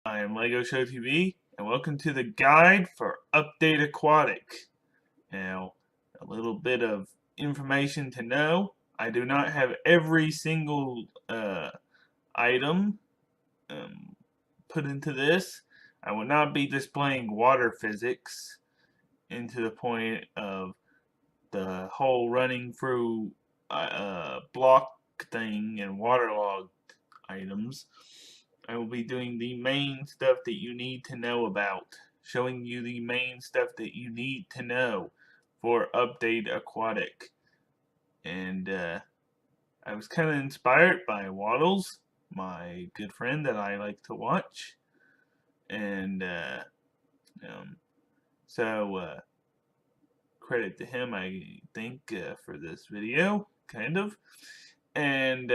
I am legoshowtv, and welcome to the guide for Update Aquatic. Now, a little bit of information to know. I do not have every single item put into this. I will not be displaying water physics into the point of the whole running through block thing and waterlogged items. I will be doing the main stuff that you need to know about, showing you the main stuff that you need to know for Update Aquatic. And I was kind of inspired by Waddles, my good friend that I like to watch. And so credit to him, I think, for this video, kind of. And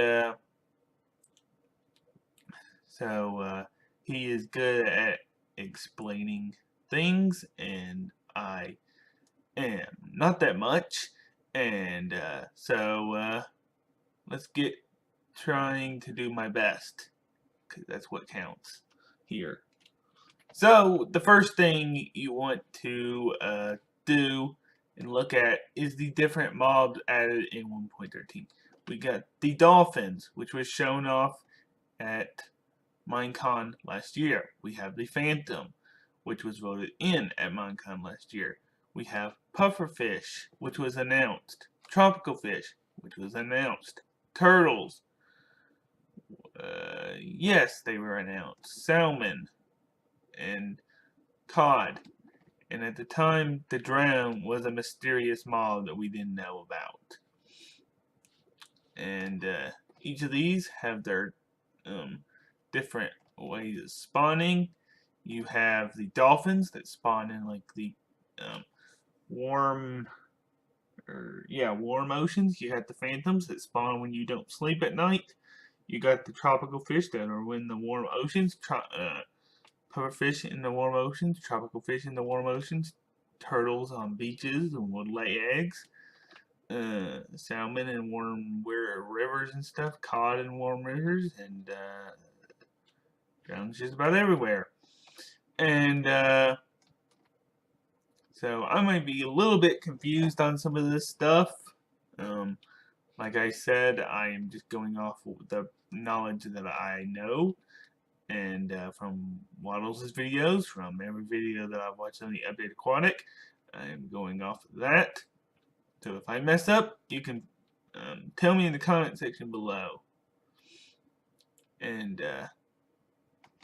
so he is good at explaining things, and I am not that much. And so let's get trying to do my best, because that's what counts here. So the first thing you want to do and look at is the different mobs added in 1.13. We got the dolphins, which was shown off at Minecon last year. We have the Phantom, which was voted in at Minecon last year. We have Pufferfish, which was announced. Tropical Fish, which was announced. Turtles. Yes, they were announced. Salmon and Cod. And at the time, the Drown was a mysterious mob that we didn't know about. And each of these have their different ways of spawning. You have the dolphins that spawn in like the warm oceans. You got the phantoms that spawn when you don't sleep at night. You got the tropical fish that are in the warm oceans. Pufferfish in the warm oceans. Tropical fish in the warm oceans. Turtles on beaches and would lay eggs. Salmon in warm rivers and stuff. Cod in warm rivers, and drowns just about everywhere. And so I might be a little bit confused on some of this stuff. Like I said, I am just going off the knowledge that I know, and from Waddles' videos, from every video that I've watched on the Update Aquatic, I am going off of that. So if I mess up, you can tell me in the comment section below. And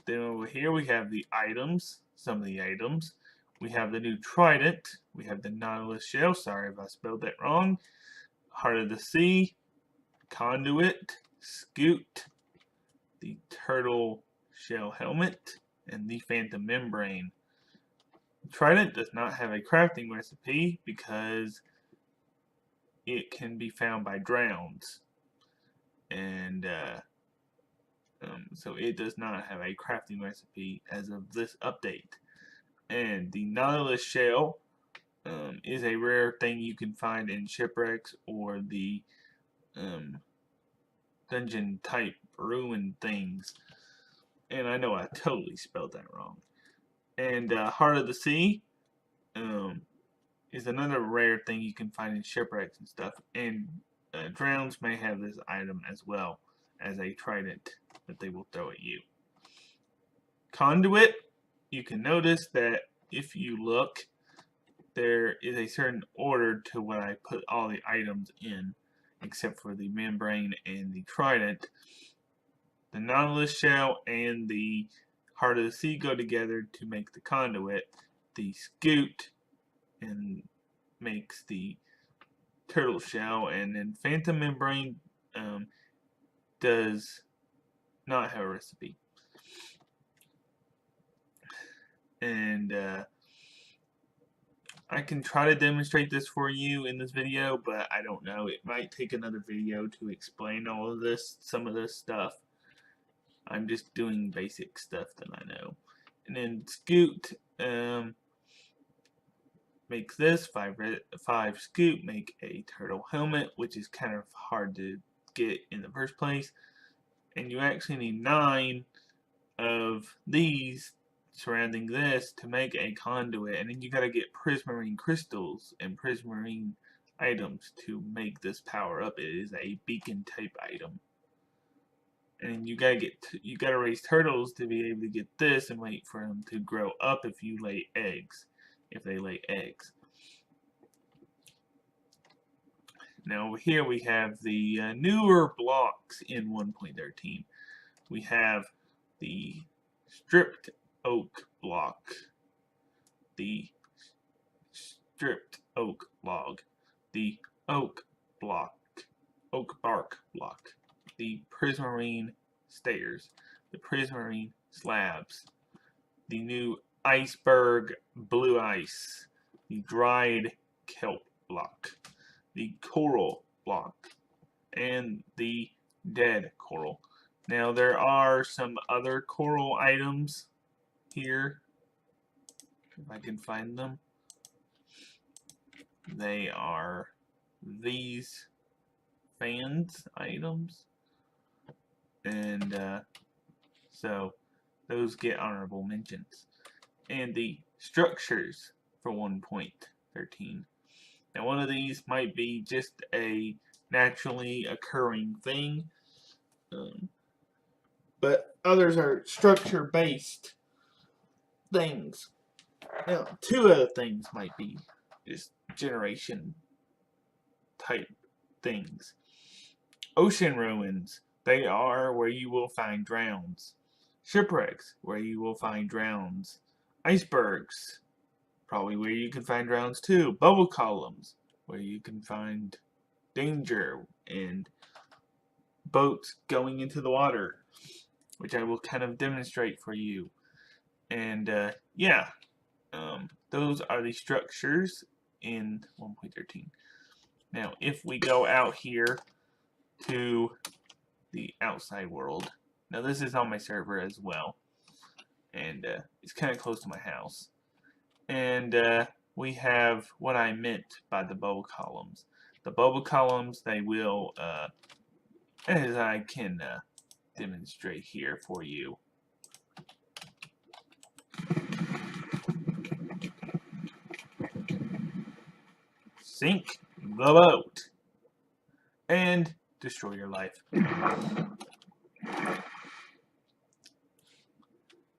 then over here we have the items, some of the items. We have the new trident. We have the Nautilus shell. Sorry if I spelled that wrong. Heart of the Sea, Conduit, Scoot, the Turtle Shell Helmet, and the Phantom Membrane. Trident does not have a crafting recipe because it can be found by drowns. And so it does not have a crafting recipe as of this update. And the Nautilus shell is a rare thing you can find in shipwrecks or the dungeon type ruin things. And I know I totally spelled that wrong. And Heart of the Sea is another rare thing you can find in shipwrecks and stuff. And drowns may have this item as well as a trident that they will throw at you. Conduit, you can notice that if you look, there is a certain order to when I put all the items in, except for the membrane and the trident. The Nautilus shell and the Heart of the Sea go together to make the conduit. The Scoot and makes the turtle shell, and then Phantom Membrane does not have a recipe. And I can try to demonstrate this for you in this video, but I don't know. It might take another video to explain all of this, some of this stuff. I'm just doing basic stuff that I know. And then Scoot makes this, 5 Scoot make a turtle helmet, which is kind of hard to get in the first place. And you actually need 9 of these surrounding this to make a conduit, and then you gotta get prismarine crystals and prismarine items to make this power up. It is a beacon type item, and you gotta raise turtles to be able to get this and wait for them to grow up if you lay eggs, if they lay eggs. Now over here we have the newer blocks in 1.13. We have the stripped oak block, the stripped oak log, the oak block, oak bark block, the prismarine stairs, the prismarine slabs, the new iceberg blue ice, the dried kelp block, the coral block, and the dead coral. Now there are some other coral items here, if I can find them. They are these fans items, and so those get honorable mentions. And the structures for 1.13. Now one of these might be just a naturally occurring thing, but others are structure-based things. Now, two other things might be just generation type things. Ocean ruins, they are where you will find drowns. Shipwrecks, where you will find drowns. Icebergs, probably where you can find drowns too. Bubble columns, where you can find danger and boats going into the water, which I will kind of demonstrate for you. And yeah, those are the structures in 1.13. Now, if we go out here to the outside world, now this is on my server as well, and it's kind of close to my house. And we have what I meant by the bubble columns. The bubble columns, they will, as I can demonstrate here for you. Sink the boat and destroy your life.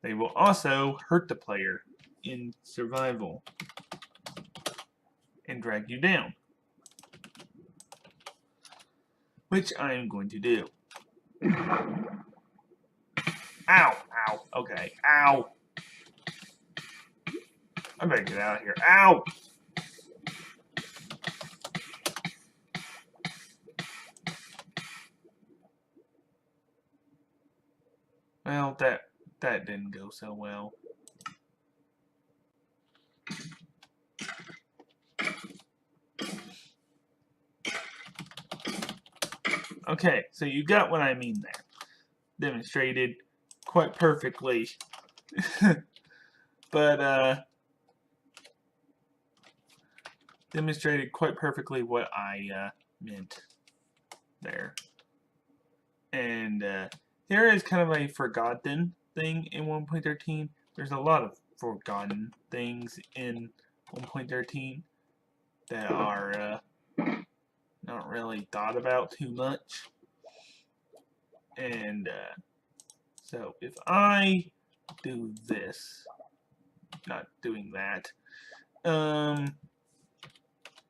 They will also hurt the player in survival and drag you down, which I am going to do. Ow, ow, okay, ow. I better get out of here. Ow! Well, that didn't go so well. Okay, so you got what I mean there. Demonstrated quite perfectly. But, demonstrated quite perfectly what I meant there. And there is kind of a forgotten thing in 1.13. There's a lot of forgotten things in 1.13 that are not really thought about too much. And so if I do this, not doing that,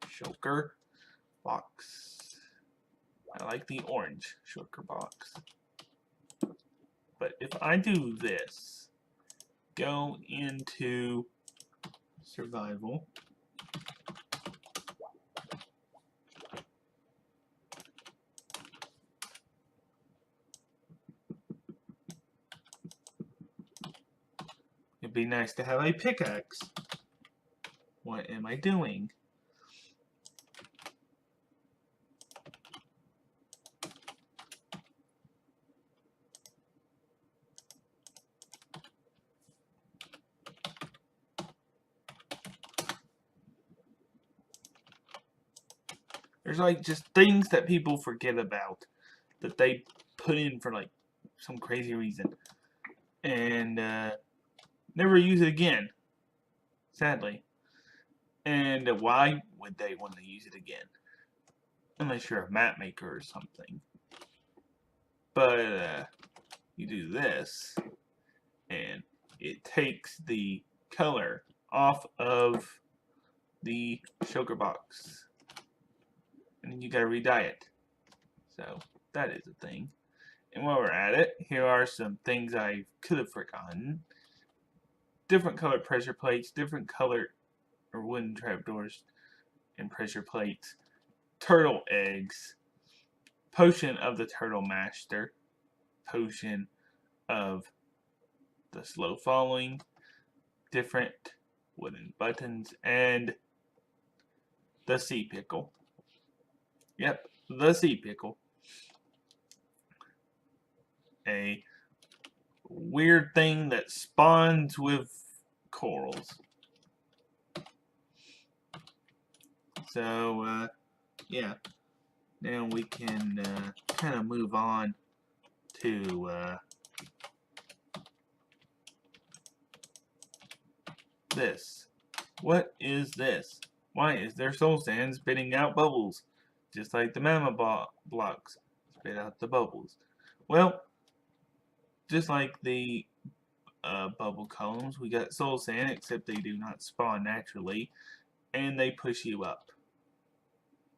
shulker box. I like the orange shulker box. But if I do this, go into survival, it'd be nice to have a pickaxe. What am I doing? There's like just things that people forget about that they put in for like some crazy reason. and never use it again, sadly. And why would they want to use it again? Unless you're a map maker or something. But you do this, and it takes the color off of the sugar box. And then you gotta re-dye it. So that is a thing. And while we're at it, here are some things I could have forgotten. Different colored pressure plates, different colored or wooden trapdoors and pressure plates, turtle eggs, potion of the turtle master, potion of the slow falling, different wooden buttons, and the sea pickle. Yep, the sea pickle. A weird thing that spawns with corals. So, yeah. Now we can kind of move on to this. What is this? Why is there soul sand spitting out bubbles? Just like the magma blocks spit out the bubbles. Well, just like the bubble columns, we got soul sand, except they do not spawn naturally, and they push you up.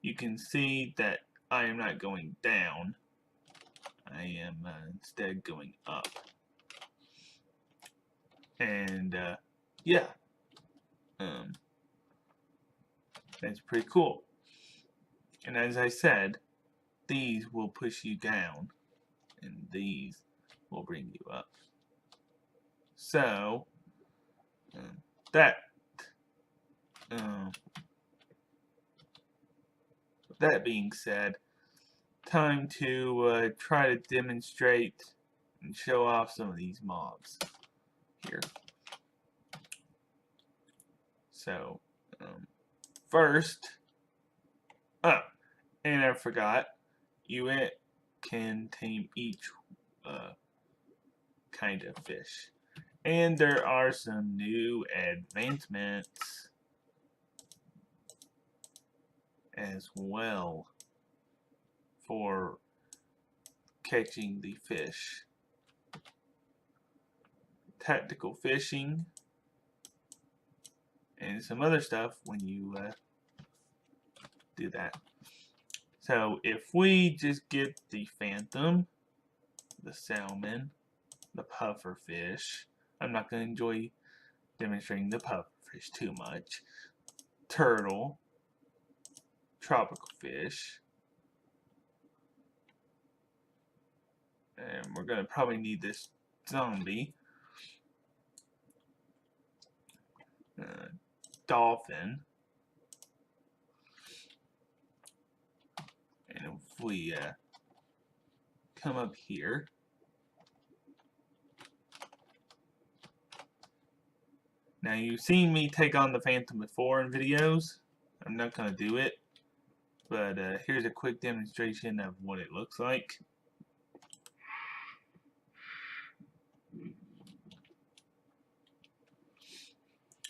You can see that I am not going down. I am instead going up. And yeah, that's pretty cool. And as I said, these will push you down, and these will bring you up. So that being said, time to try to demonstrate and show off some of these mobs here. So first, and I forgot, you can tame each kind of fish. And there are some new advancements as well for catching the fish. Tactical fishing and some other stuff when you do that. So if we just get the phantom, the salmon, the pufferfish, I'm not going to enjoy demonstrating the pufferfish too much, turtle, tropical fish, and we're going to probably need this zombie, dolphin, and if we come up here, now you've seen me take on the phantom before in videos. I'm not going to do it, but here's a quick demonstration of what it looks like.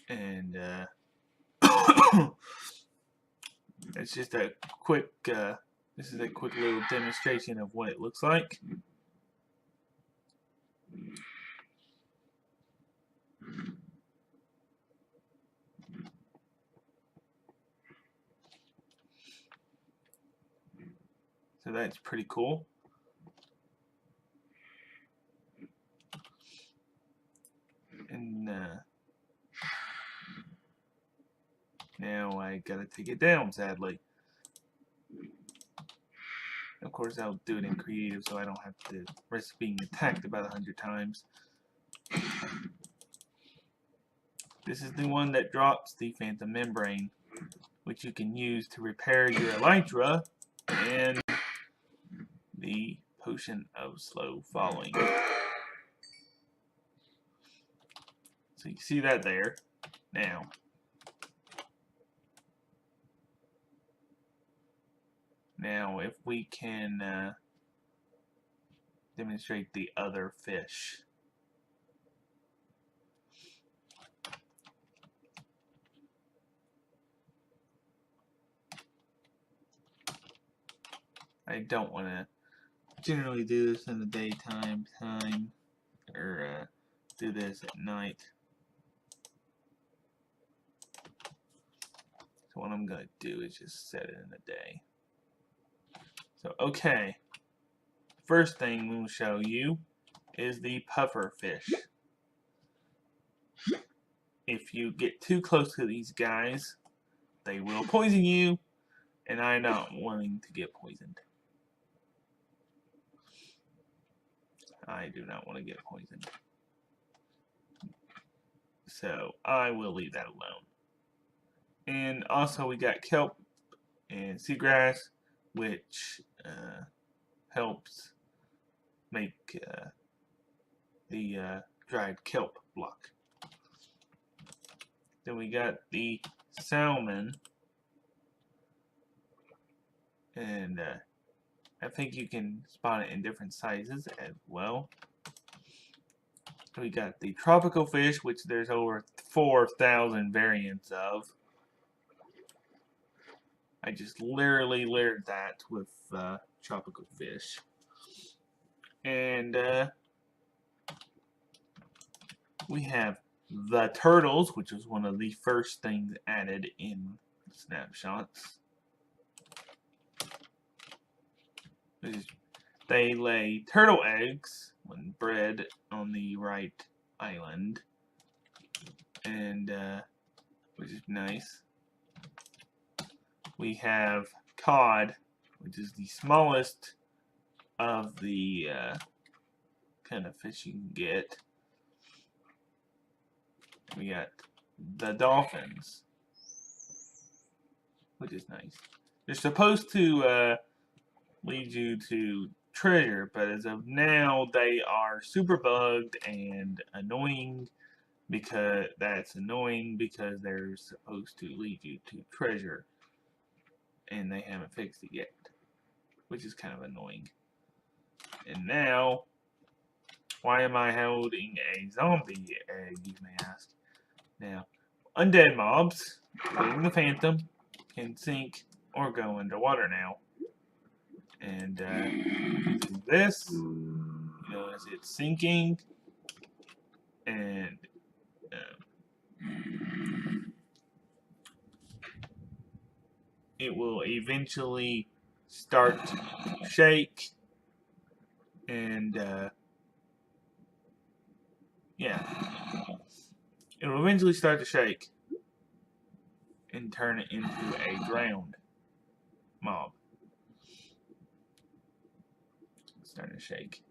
And it's just a quick this is a quick little demonstration of what it looks like. So that's pretty cool. And now I gotta take it down, sadly. Of course, I'll do it in creative so I don't have to risk being attacked about 100 times. This is the one that drops the phantom membrane, which you can use to repair your elytra and the potion of slow falling. So you see that there. Now if we can demonstrate the other fish. I don't want to generally do this in the daytime or do this at night. So what I'm going to do is just set it in the day. So okay, first thing we'll show you is the puffer fish. If you get too close to these guys, they will poison you, and I'm not wanting to get poisoned. I do not want to get poisoned. So I will leave that alone. And also we got kelp and seagrass, which helps make the dried kelp block. Then we got the salmon, and I think you can spot it in different sizes as well. We got the tropical fish, which there's over 4,000 variants of. I just literally littered that with tropical fish. And we have the turtles, which was one of the first things added in snapshots. They lay turtle eggs when bred on the right island, and which is nice. We have cod, which is the smallest of the kind of fish you can get. We got the dolphins, which is nice. They're supposed to lead you to treasure, but as of now, they are super bugged and annoying because they're supposed to lead you to treasure, and they haven't fixed it yet, which is kind of annoying. And now, why am I holding a zombie egg, you may ask? Now, undead mobs, including the Phantom, can sink or go underwater now. And do this, you notice it's sinking, and it will eventually start to shake, and yeah, it will eventually start to shake and turn it into a drowned mob. It's starting to shake.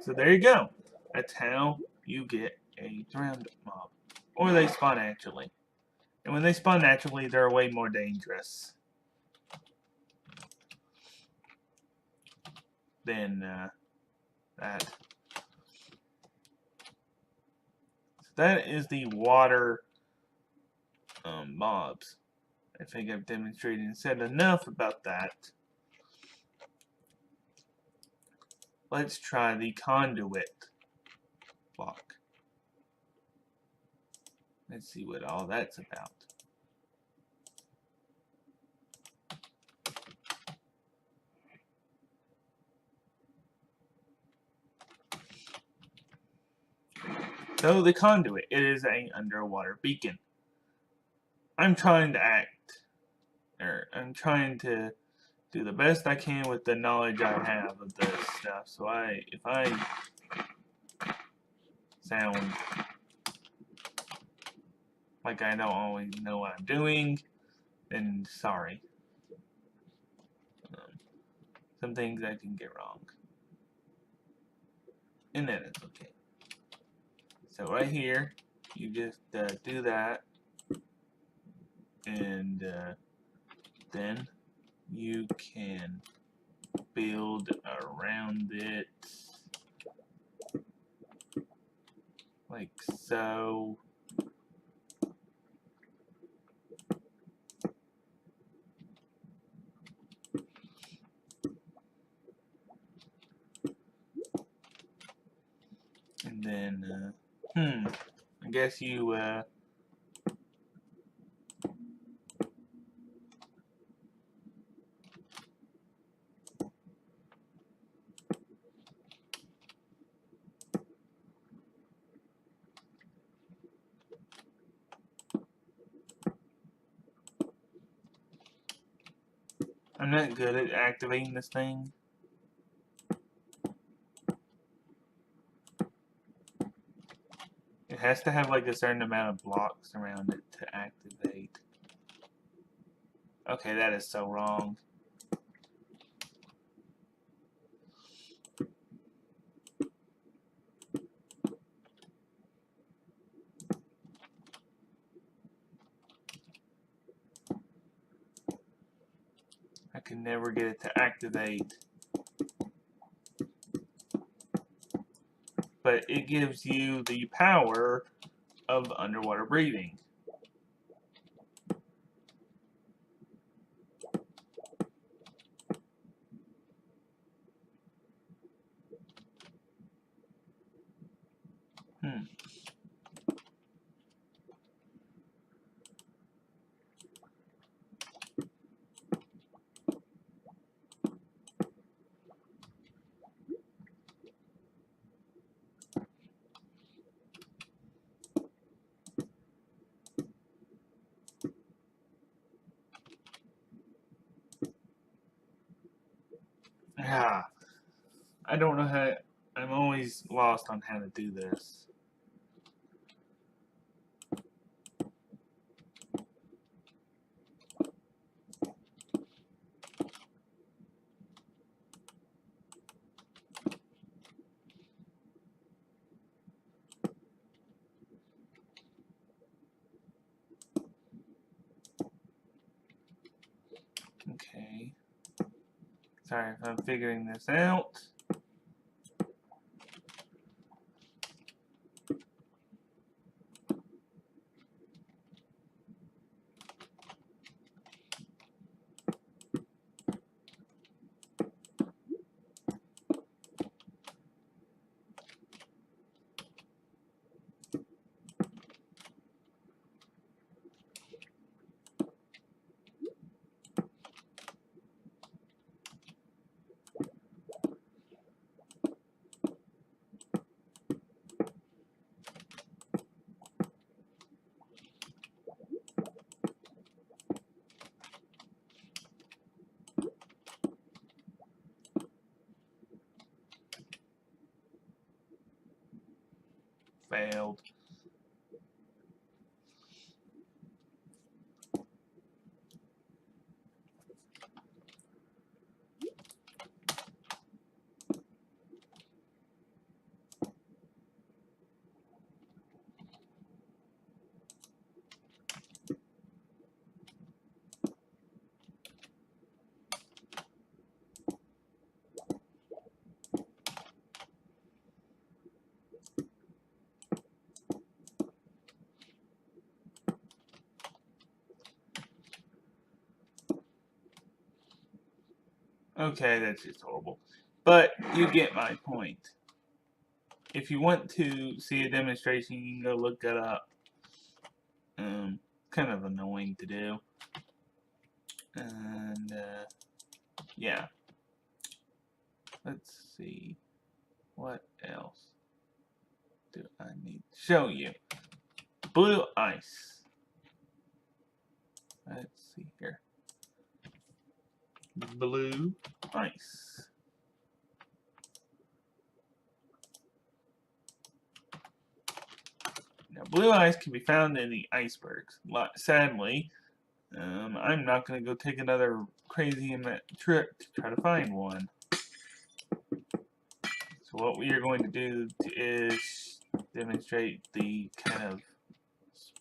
So there you go. That's how you get a drowned mob. Or they spawn naturally. And when they spawn naturally, they're way more dangerous than that. So that is the water mobs. I think I've demonstrated and said enough about that. Let's try the conduit block. Let's see what all that's about. So the conduit, it is an underwater beacon. I'm trying to I'm trying to do the best I can with the knowledge I have of this stuff. So if I sound like I don't always know what I'm doing, then sorry. Some things I can get wrong, and then it's okay. So right here, you just do that, and then you can build around it like so. And then, I guess you, I'm not good at activating this thing. It has to have like a certain amount of blocks around it to activate. Okay, that is so wrong. I can never get it to activate. But it gives you the power of underwater breathing. Ah, I don't know how. I'm always lost on how to do this. Okay. Sorry if I'm figuring this out. Failed. Okay, that's just horrible. But you get my point. If you want to see a demonstration, you can go look it up. Kind of annoying to do. And, yeah. Let's see. What else do I need to show you? Blue ice. Let's see here. Blue ice. Now, blue ice can be found in the icebergs. Sadly, I'm not going to go take another crazy trip to try to find one. So what we are going to do is demonstrate the kind of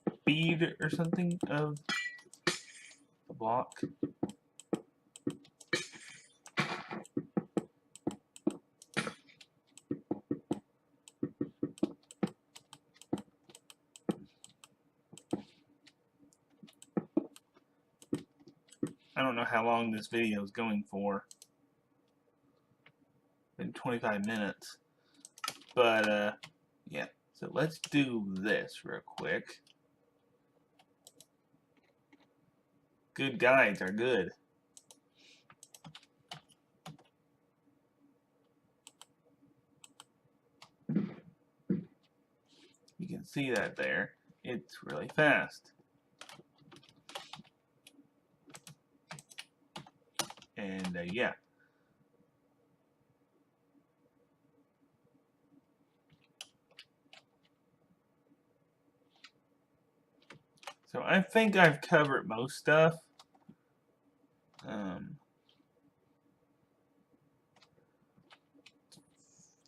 speed or something of the block. I don't know how long this video is going for. Been 25 minutes. But, yeah, so let's do this real quick. Good guides are good. You can see that there. It's really fast. And yeah. So I think I've covered most stuff.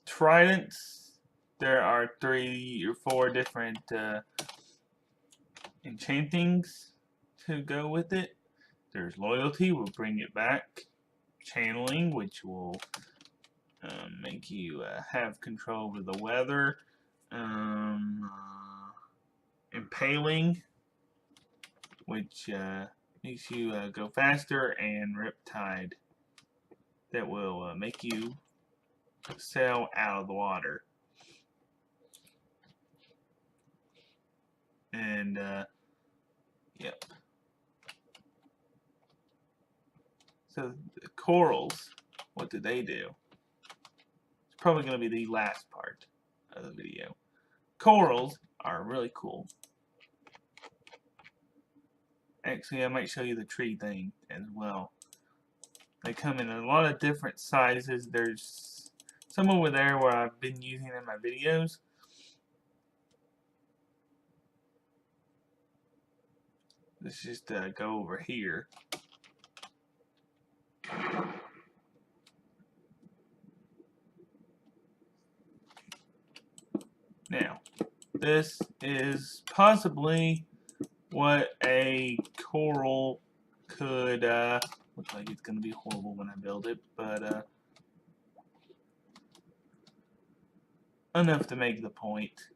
Tridents. There are 3 or 4 different enchantings to go with it. There's loyalty, we'll bring it back. Channeling, which will make you have control over the weather. Impaling, which makes you go faster, and Riptide, that will make you sail out of the water. And yep. So the corals, what do they do? It's probably going to be the last part of the video. Corals are really cool. Actually, I might show you the tree thing as well. They come in a lot of different sizes. There's some over there where I've been using in my videos. Let's just go over here. Now, this is possibly what a coral could look like. It's going to be horrible when I build it, but enough to make the point.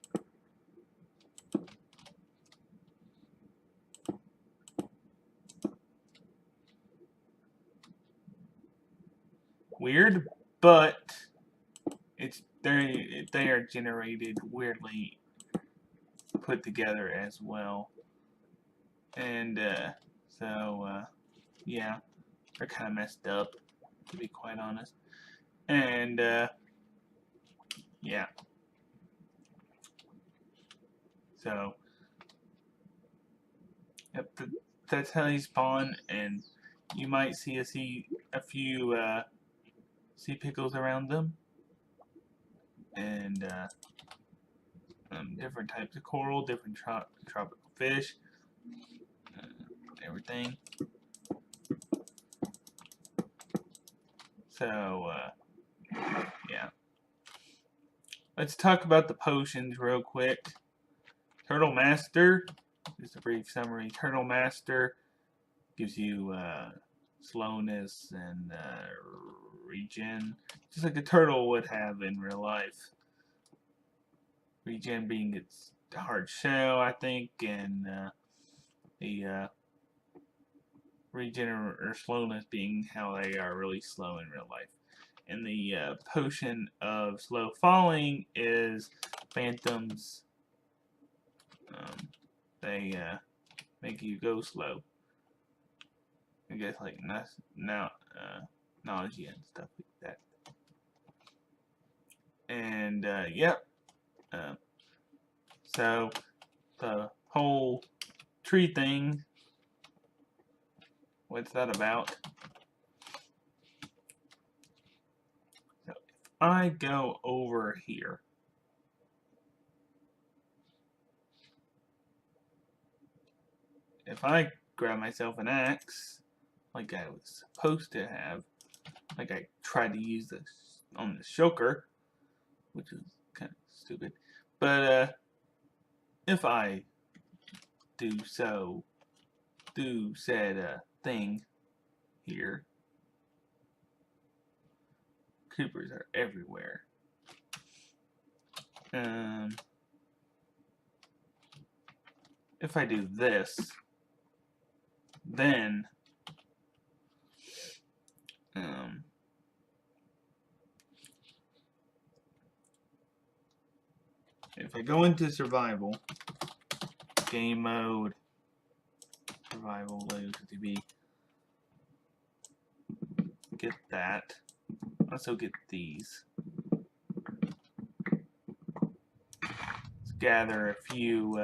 Weird, but it's they are generated weirdly put together as well. And so yeah, they're kind of messed up, to be quite honest. And yeah, so yep, that's how they spawn. And you might see a few sea pickles around them, and different types of coral, different tropical fish, everything. So yeah, let's talk about the potions real quick. Turtle Master, just a brief summary. Turtle Master gives you slowness and regen, just like a turtle would have in real life. Regen being its hard shell, I think, and the regen or slowness being how they are really slow in real life. And the potion of slow falling is Phantoms. They make you go slow. I guess like nausea and stuff like that. And yep. So the whole tree thing, what's that about? So if I go over here, if I grab myself an axe, like I was supposed to have, like I tried to use this on the shulker, which is kind of stupid, but if I do said thing here, creepers are everywhere. If I do this, then if I go into survival, game mode, survival, legoshowtv, get that. Also get these. Let's gather a few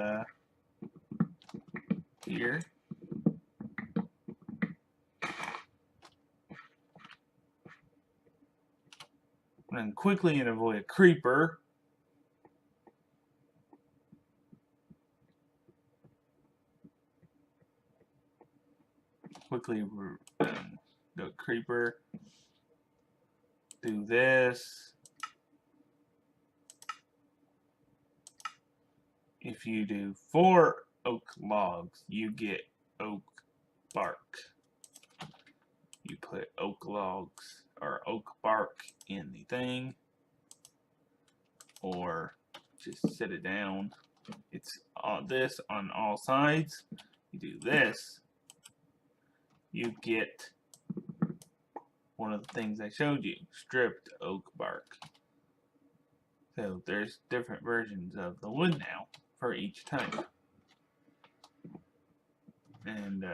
here. And quickly and avoid a creeper. Quickly go creeper. Do this. If you do 4 oak logs, you get oak bark. You put oak logs or oak bark in the thing, or just set it down. It's this on all sides. You do this, you get one of the things I showed you, stripped oak bark. So there's different versions of the wood now for each type. And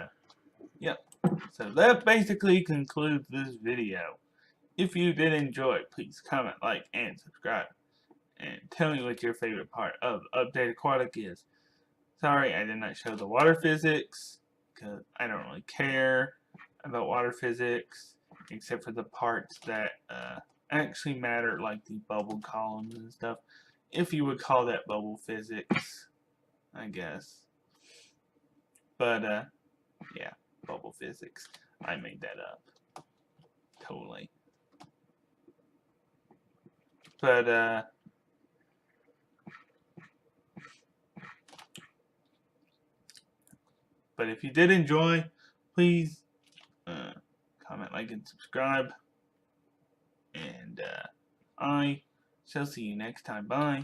yep. So that basically concludes this video. If you did enjoy it, please comment, like, and subscribe. And tell me what your favorite part of Update Aquatic is. Sorry I did not show the water physics, because I don't really care about water physics, except for the parts that actually matter, like the bubble columns and stuff. If you would call that bubble physics, I guess. But, yeah, bubble physics. I made that up. Totally. But, if you did enjoy, please comment, like, and subscribe. And I shall see you next time. Bye.